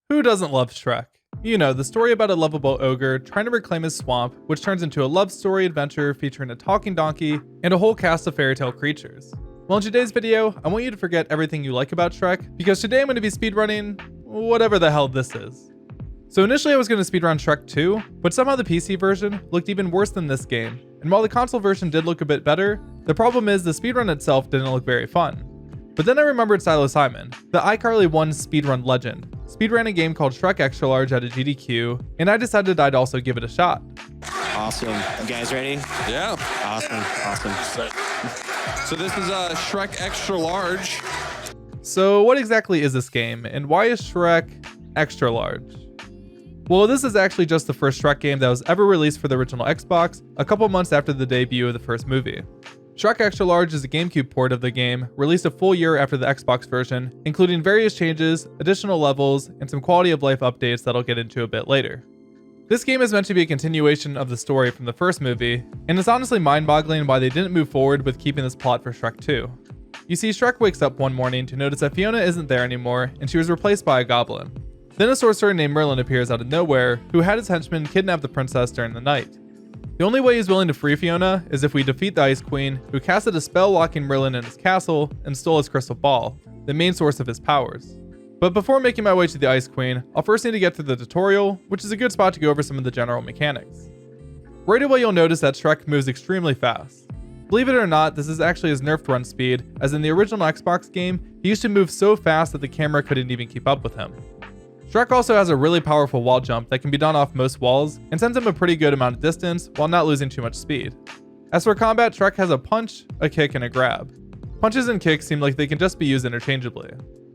Who doesn't love Shrek? You know, the story about a lovable ogre trying to reclaim his swamp, which turns into a love story adventure featuring a talking donkey and a whole cast of fairy tale creatures. Well, in today's video, I want you to forget everything you like about Shrek, because today I'm going to be speedrunning whatever the hell this is. So initially I was going to speedrun Shrek 2, but somehow the PC version looked even worse than this game, and while the console version did look a bit better, the problem is the speedrun itself didn't look very fun. But then I remembered Silo Simon, the iCarly 1 speedrun legend, speedran a game called Shrek Extra Large at a GDQ, and I decided I'd also give it a shot. Awesome. You guys ready? Yeah. Awesome. So this is Shrek Extra Large. So what exactly is this game, and why is Shrek Extra Large? Well, this is actually just the first Shrek game that was ever released for the original Xbox, a couple months after the debut of the first movie. Shrek Extra Large is a GameCube port of the game, released a full year after the Xbox version, including various changes, additional levels, and some quality of life updates that I'll get into a bit later. This game is meant to be a continuation of the story from the first movie, and it's honestly mind-boggling why they didn't move forward with keeping this plot for Shrek 2. You see, Shrek wakes up one morning to notice that Fiona isn't there anymore, and she was replaced by a goblin. Then a sorcerer named Merlin appears out of nowhere, who had his henchmen kidnap the princess during the night. The only way he's willing to free Fiona is if we defeat the Ice Queen, who casted a spell locking Merlin in his castle and stole his crystal ball, the main source of his powers. But before making my way to the Ice Queen, I'll first need to get through the tutorial, which is a good spot to go over some of the general mechanics. Right away you'll notice that Shrek moves extremely fast. Believe it or not, this is actually his nerfed run speed, as in the original Xbox game, he used to move so fast that the camera couldn't even keep up with him. Shrek also has a really powerful wall jump that can be done off most walls and sends him a pretty good amount of distance while not losing too much speed. As for combat, Shrek has a punch, a kick, and a grab. Punches and kicks seem like they can just be used interchangeably.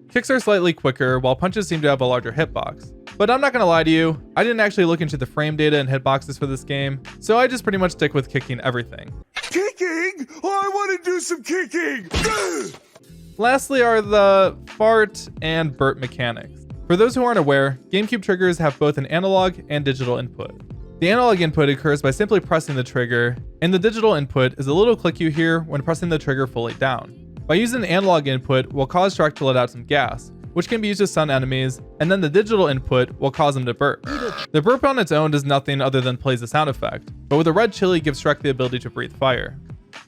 Kicks are slightly quicker, while punches seem to have a larger hitbox. But I'm not gonna lie to you, I didn't actually look into the frame data and hitboxes for this game, so I just pretty much stick with kicking everything. Kicking? Oh, I want to do some kicking! Lastly are the fart and burp mechanics. For those who aren't aware, GameCube triggers have both an analog and digital input. The analog input occurs by simply pressing the trigger, and the digital input is a little click you hear when pressing the trigger fully down. By using the analog input will cause Shrek to let out some gas, which can be used to stun enemies, and then the digital input will cause him to burp. The burp on its own does nothing other than plays a sound effect, but with a red chili gives Shrek the ability to breathe fire.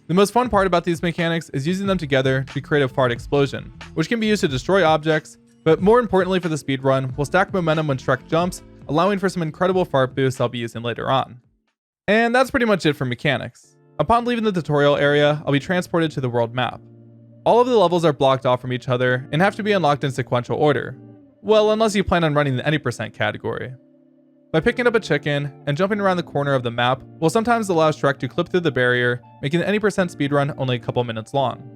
The most fun part about these mechanics is using them together to create a fart explosion, which can be used to destroy objects, but more importantly for the speedrun, will stack momentum when Shrek jumps, allowing for some incredible fart boosts I'll be using later on. And that's pretty much it for mechanics. Upon leaving the tutorial area, I'll be transported to the world map. All of the levels are blocked off from each other and have to be unlocked in sequential order. Well, unless you plan on running the any percent category. By picking up a chicken and jumping around the corner of the map will sometimes allow Shrek to clip through the barrier, making the any percent speedrun only a couple minutes long.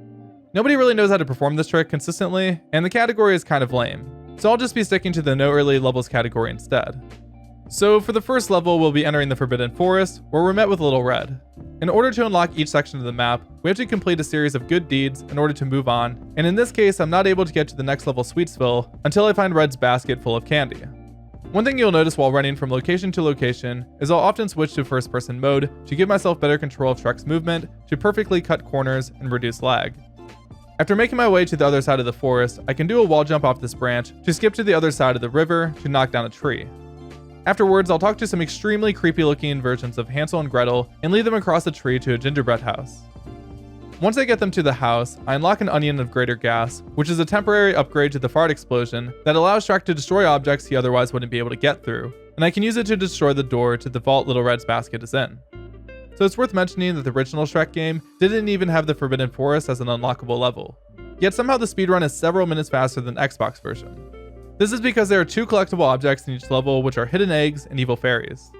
Nobody really knows how to perform this trick consistently, and the category is kind of lame, so I'll just be sticking to the no early levels category instead. So for the first level, we'll be entering the Forbidden Forest, where we're met with Little Red. In order to unlock each section of the map, we have to complete a series of good deeds in order to move on, and in this case, I'm not able to get to the next level Sweetsville until I find Red's basket full of candy. One thing you'll notice while running from location to location is I'll often switch to first person mode to give myself better control of Shrek's movement to perfectly cut corners and reduce lag. After making my way to the other side of the forest, I can do a wall jump off this branch to skip to the other side of the river to knock down a tree. Afterwards, I'll talk to some extremely creepy looking versions of Hansel and Gretel and lead them across the tree to a gingerbread house. Once I get them to the house, I unlock an onion of greater gas, which is a temporary upgrade to the fart explosion that allows Shrek to destroy objects he otherwise wouldn't be able to get through, and I can use it to destroy the door to the vault Little Red's basket is in. So it's worth mentioning that the original Shrek game didn't even have the Forbidden Forest as an unlockable level. Yet somehow the speedrun is several minutes faster than the Xbox version. This is because there are two collectible objects in each level, which are hidden eggs and evil fairies.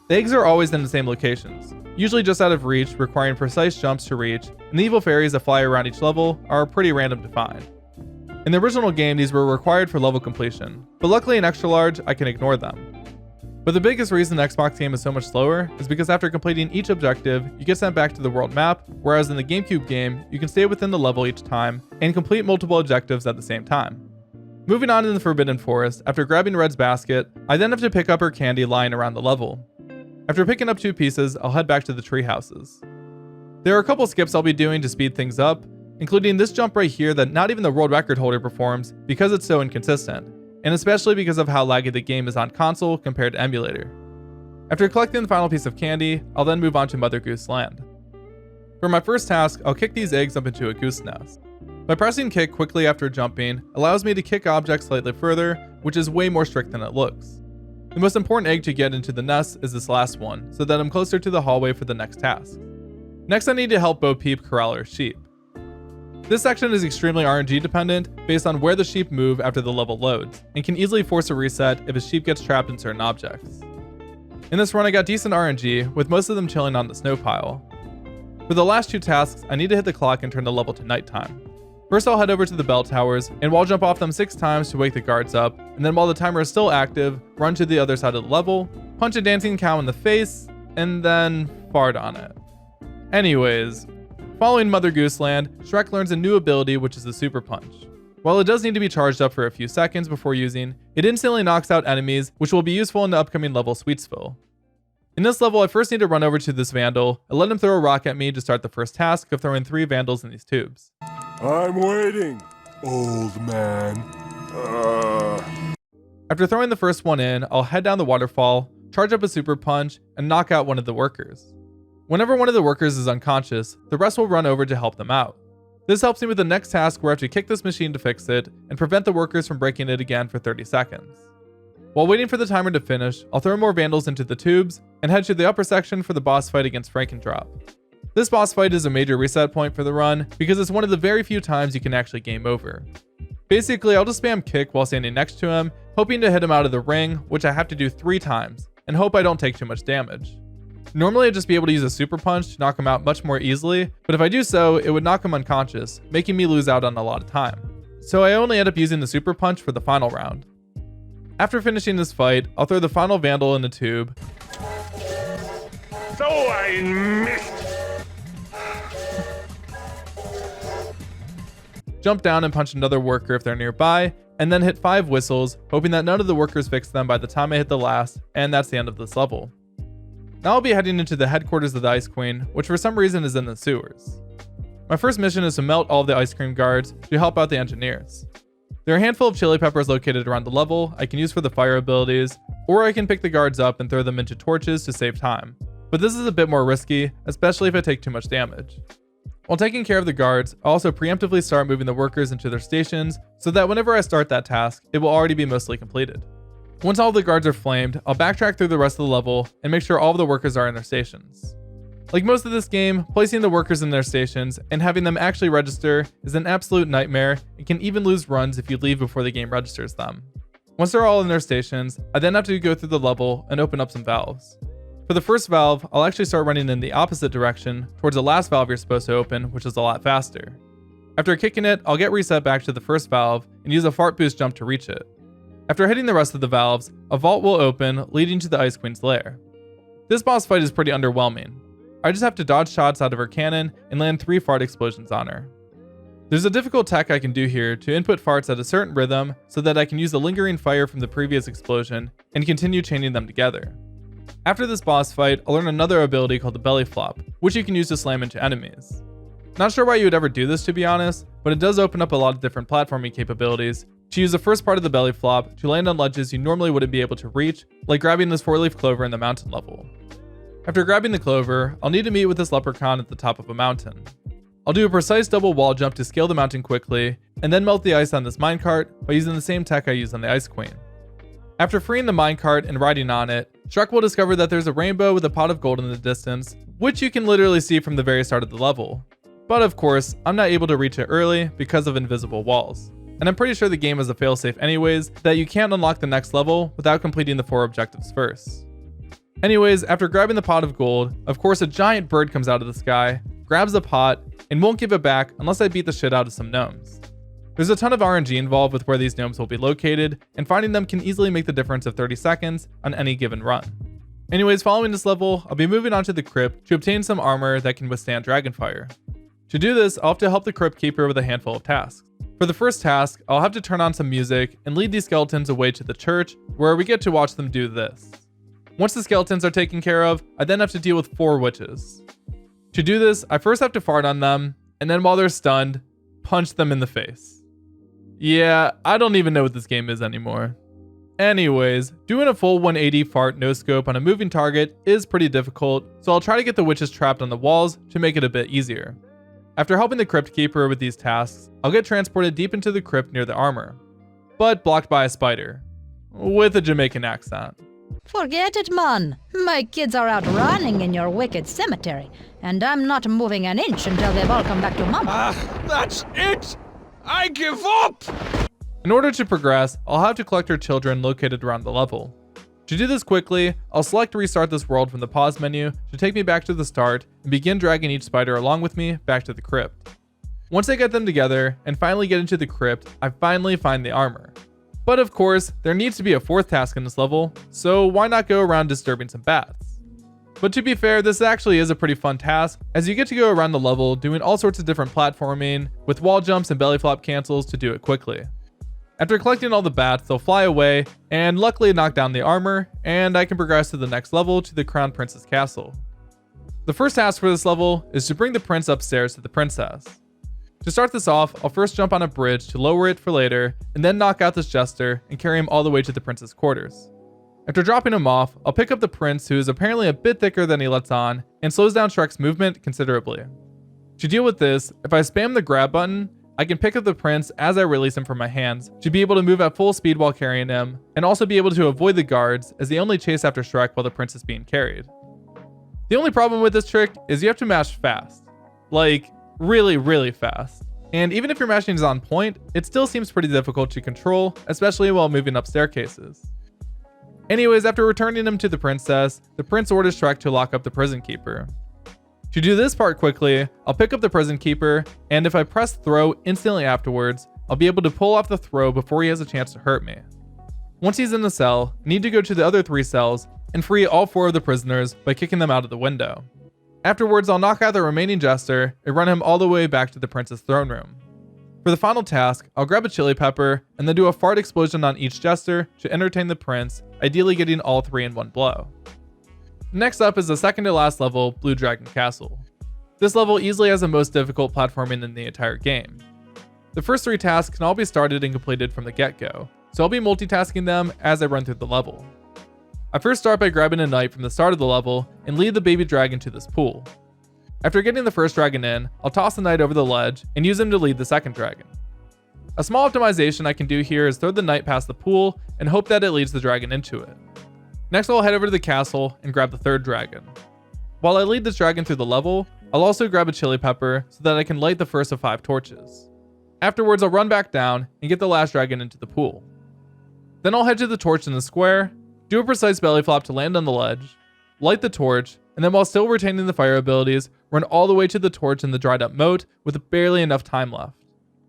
The eggs are always in the same locations, usually just out of reach, requiring precise jumps to reach, and the evil fairies that fly around each level are pretty random to find. In the original game, these were required for level completion, but luckily in Extra Large, I can ignore them. But the biggest reason the Xbox game is so much slower is because after completing each objective, you get sent back to the world map, whereas in the GameCube game, you can stay within the level each time and complete multiple objectives at the same time. Moving on in the Forbidden Forest, after grabbing Red's basket, I then have to pick up her candy lying around the level. After picking up 2 pieces, I'll head back to the tree houses. There are a couple skips I'll be doing to speed things up, including this jump right here that not even the world record holder performs because it's so inconsistent. and especially because of how laggy the game is on console compared to emulator. After collecting the final piece of candy, I'll then move on to Mother Goose Land. For my first task, I'll kick these eggs up into a goose nest. By pressing kick quickly after jumping allows me to kick objects slightly further, which is way more strict than it looks. The most important egg to get into the nest is this last one, so that I'm closer to the hallway for the next task. Next, I need to help Bo Peep corral her sheep. This section is extremely RNG dependent based on where the sheep move after the level loads, and can easily force a reset if a sheep gets trapped in certain objects. In this run I got decent RNG, with most of them chilling on the snow pile. For the last two tasks, I need to hit the clock and turn the level to nighttime. First I'll head over to the bell towers, and wall jump off them 6 times to wake the guards up, and then while the timer is still active, run to the other side of the level, punch a dancing cow in the face, and then fart on it. Anyways, following Mother Goose Land, Shrek learns a new ability, which is the Super Punch. While it does need to be charged up for a few seconds before using, it instantly knocks out enemies, which will be useful in the upcoming level Sweetsville. In this level, I first need to run over to this vandal and let him throw a rock at me to start the first task of throwing 3 vandals in these tubes. I'm waiting, old man. After throwing the first one in, I'll head down the waterfall, charge up a Super Punch, and knock out one of the workers. Whenever one of the workers is unconscious, the rest will run over to help them out. This helps me with the next task where I have to kick this machine to fix it and prevent the workers from breaking it again for 30 seconds. While waiting for the timer to finish, I'll throw more vandals into the tubes and head to the upper section for the boss fight against Frankendrop. This boss fight is a major reset point for the run because it's one of the very few times you can actually game over. Basically, I'll just spam kick while standing next to him, hoping to hit him out of the ring, which I have to do 3 times, and hope I don't take too much damage. Normally I'd just be able to use a Super Punch to knock him out much more easily, but if I do so, it would knock him unconscious, making me lose out on a lot of time. So I only end up using the Super Punch for the final round. After finishing this fight, I'll throw the final vandal in the tube, So I missed. jump down and punch another worker if they're nearby, and then hit 5 whistles, hoping that none of the workers fix them by the time I hit the last, and that's the end of this level. Now I'll be heading into the headquarters of the Ice Queen, which for some reason is in the sewers. My first mission is to melt all of the ice cream guards to help out the engineers. There are a handful of chili peppers located around the level I can use for the fire abilities, or I can pick the guards up and throw them into torches to save time, but this is a bit more risky, especially if I take too much damage. While taking care of the guards, I'll also preemptively start moving the workers into their stations so that whenever I start that task, it will already be mostly completed. Once all of the guards are flamed, I'll backtrack through the rest of the level and make sure all of the workers are in their stations. Like most of this game, placing the workers in their stations and having them actually register is an absolute nightmare and can even lose runs if you leave before the game registers them. Once they're all in their stations, I then have to go through the level and open up some valves. For the first valve, I'll actually start running in the opposite direction towards the last valve you're supposed to open, which is a lot faster. After kicking it, I'll get reset back to the first valve and use a fart boost jump to reach it. After hitting the rest of the valves, a vault will open, leading to the Ice Queen's lair. This boss fight is pretty underwhelming. I just have to dodge shots out of her cannon and land 3 fart explosions on her. There's a difficult tech I can do here to input farts at a certain rhythm so that I can use the lingering fire from the previous explosion and continue chaining them together. After this boss fight, I'll learn another ability called the belly flop, which you can use to slam into enemies. Not sure why you would ever do this, to be honest, but it does open up a lot of different platforming capabilities to use the first part of the belly flop to land on ledges you normally wouldn't be able to reach, like grabbing this 4-leaf clover in the mountain level. After grabbing the clover, I'll need to meet with this leprechaun at the top of a mountain. I'll do a precise double wall jump to scale the mountain quickly, and then melt the ice on this minecart by using the same tech I used on the Ice Queen. After freeing the minecart and riding on it, Shrek will discover that there's a rainbow with a pot of gold in the distance, which you can literally see from the very start of the level. But of course, I'm not able to reach it early because of invisible walls. And I'm pretty sure the game has a failsafe anyways, that you can't unlock the next level without completing the 4 objectives first. Anyways, after grabbing the pot of gold, of course a giant bird comes out of the sky, grabs the pot, and won't give it back unless I beat the shit out of some gnomes. There's a ton of RNG involved with where these gnomes will be located, and finding them can easily make the difference of 30 seconds on any given run. Anyways, following this level, I'll be moving on to the Crip to obtain some armor that can withstand dragonfire. To do this, I'll have to help the Crip keeper with a handful of tasks. For the first task, I'll have to turn on some music and lead these skeletons away to the church, where we get to watch them do this. Once the skeletons are taken care of, I then have to deal with 4 witches. To do this, I first have to fart on them, and then while they're stunned, punch them in the face. Yeah, I don't even know what this game is anymore. Anyways, doing a full 180 fart no scope on a moving target is pretty difficult, so I'll try to get the witches trapped on the walls to make it a bit easier. After helping the crypt keeper with these tasks, I'll get transported deep into the crypt near the armor, but blocked by a spider, with a Jamaican accent. Forget it, man. My kids are out running in your wicked cemetery, and I'm not moving an inch until they've all come back to mama. That's it! I give up! In order to progress, I'll have to collect her children located around the level. To do this quickly, I'll select restart this world from the pause menu to take me back to the start and begin dragging each spider along with me back to the crypt. Once I get them together and finally get into the crypt, I finally find the armor. But of course, there needs to be a fourth task in this level, so why not go around disturbing some bats? But to be fair, this actually is a pretty fun task, as you get to go around the level doing all sorts of different platforming, with wall jumps and belly flop cancels to do it quickly. After collecting all the bats, they'll fly away, and luckily knock down the armor, and I can progress to the next level to the Crown Prince's castle. The first task for this level is to bring the prince upstairs to the princess. To start this off, I'll first jump on a bridge to lower it for later, and then knock out this jester and carry him all the way to the prince's quarters. After dropping him off, I'll pick up the prince, who is apparently a bit thicker than he lets on, and slows down Shrek's movement considerably. To deal with this, if I spam the grab button, I can pick up the prince as I release him from my hands to be able to move at full speed while carrying him, and also be able to avoid the guards as they only chase after Shrek while the prince is being carried. The only problem with this trick is you have to mash fast. Like, really fast. And even if your mashing is on point, it still seems pretty difficult to control, especially while moving up staircases. Anyways, after returning him to the princess, the prince orders Shrek to lock up the prison keeper. To do this part quickly, I'll pick up the prison keeper, and if I press throw instantly afterwards, I'll be able to pull off the throw before he has a chance to hurt me. Once he's in the cell, I need to go to the other 3 cells and free all 4 of the prisoners by kicking them out of the window. Afterwards, I'll knock out the remaining jester and run him all the way back to the prince's throne room. For the final task, I'll grab a chili pepper and then do a fart explosion on each jester to entertain the prince, ideally getting all 3 in one blow. Next up is the second to last level, Blue Dragon Castle. This level easily has the most difficult platforming in the entire game. The first 3 tasks can all be started and completed from the get-go, so I'll be multitasking them as I run through the level. I first start by grabbing a knight from the start of the level and lead the baby dragon to this pool. After getting the first dragon in, I'll toss the knight over the ledge and use him to lead the second dragon. A small optimization I can do here is throw the knight past the pool and hope that it leads the dragon into it. Next, I'll head over to the castle and grab the third dragon. While I lead this dragon through the level, I'll also grab a chili pepper so that I can light the first of 5 torches. Afterwards, I'll run back down and get the last dragon into the pool. Then I'll head to the torch in the square, do a precise belly flop to land on the ledge, light the torch, and then while still retaining the fire abilities, run all the way to the torch in the dried up moat with barely enough time left.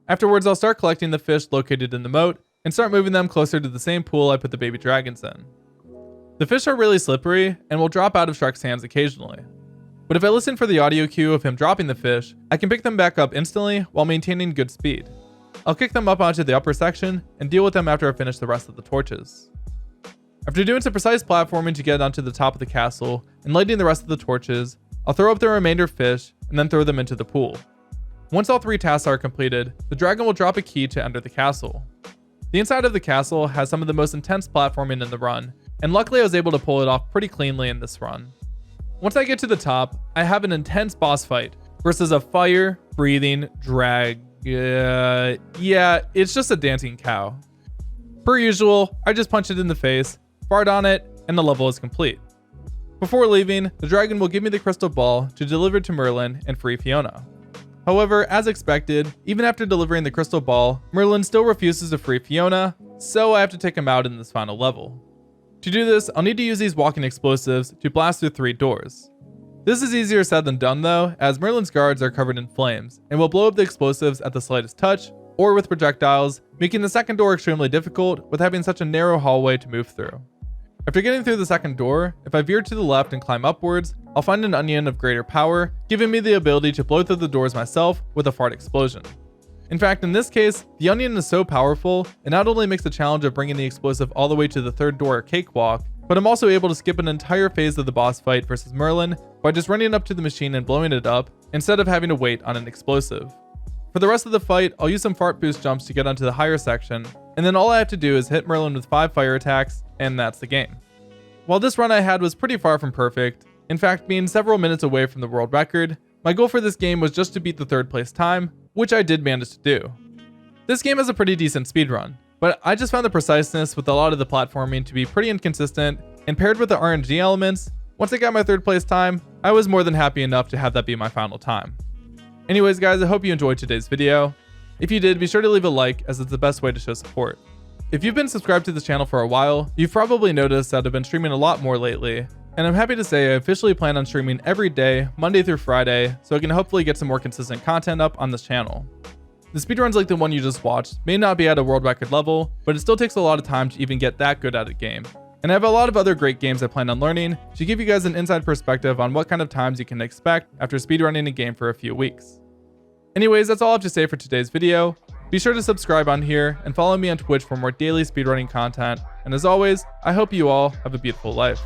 Afterwards, I'll start collecting the fish located in the moat and start moving them closer to the same pool I put the baby dragons in. The fish are really slippery and will drop out of Shrek's hands occasionally. But if I listen for the audio cue of him dropping the fish, I can pick them back up instantly while maintaining good speed. I'll kick them up onto the upper section and deal with them after I finish the rest of the torches. After doing some precise platforming to get onto the top of the castle and lighting the rest of the torches, I'll throw up the remainder fish and then throw them into the pool. Once all 3 tasks are completed, the dragon will drop a key to enter the castle. The inside of the castle has some of the most intense platforming in the run, and luckily I was able to pull it off pretty cleanly in this run. Once I get to the top, I have an intense boss fight versus a fire-breathing dragon. Yeah, it's just a dancing cow. Per usual, I just punch it in the face, fart on it, and the level is complete. Before leaving, the dragon will give me the crystal ball to deliver to Merlin and free Fiona. However, as expected, even after delivering the crystal ball, Merlin still refuses to free Fiona, so I have to take him out in this final level. To do this, I'll need to use these walking explosives to blast through 3 doors. This is easier said than done though, as Merlin's guards are covered in flames, and will blow up the explosives at the slightest touch, or with projectiles, making the second door extremely difficult with having such a narrow hallway to move through. After getting through the second door, if I veer to the left and climb upwards, I'll find an onion of greater power, giving me the ability to blow through the doors myself with a fart explosion. In fact, in this case, the onion is so powerful, it not only makes the challenge of bringing the explosive all the way to the third door a cakewalk, but I'm also able to skip an entire phase of the boss fight versus Merlin by just running up to the machine and blowing it up, instead of having to wait on an explosive. For the rest of the fight, I'll use some fart boost jumps to get onto the higher section, and then all I have to do is hit Merlin with 5 fire attacks, and that's the game. While this run I had was pretty far from perfect, in fact being several minutes away from the world record, my goal for this game was just to beat the 3rd place time, which I did manage to do. This game has a pretty decent speedrun, but I just found the preciseness with a lot of the platforming to be pretty inconsistent, and paired with the RNG elements, once I got my 3rd place time, I was more than happy enough to have that be my final time. Anyways guys, I hope you enjoyed today's video. If you did, be sure to leave a like, as it's the best way to show support. If you've been subscribed to this channel for a while, you've probably noticed that I've been streaming a lot more lately, and I'm happy to say I officially plan on streaming every day, Monday through Friday, so I can hopefully get some more consistent content up on this channel. The speedruns like the one you just watched may not be at a world record level, but it still takes a lot of time to even get that good at a game. And I have a lot of other great games I plan on learning to give you guys an inside perspective on what kind of times you can expect after speedrunning a game for a few weeks. Anyways, that's all I have to say for today's video. Be sure to subscribe on here and follow me on Twitch for more daily speedrunning content. And as always, I hope you all have a beautiful life.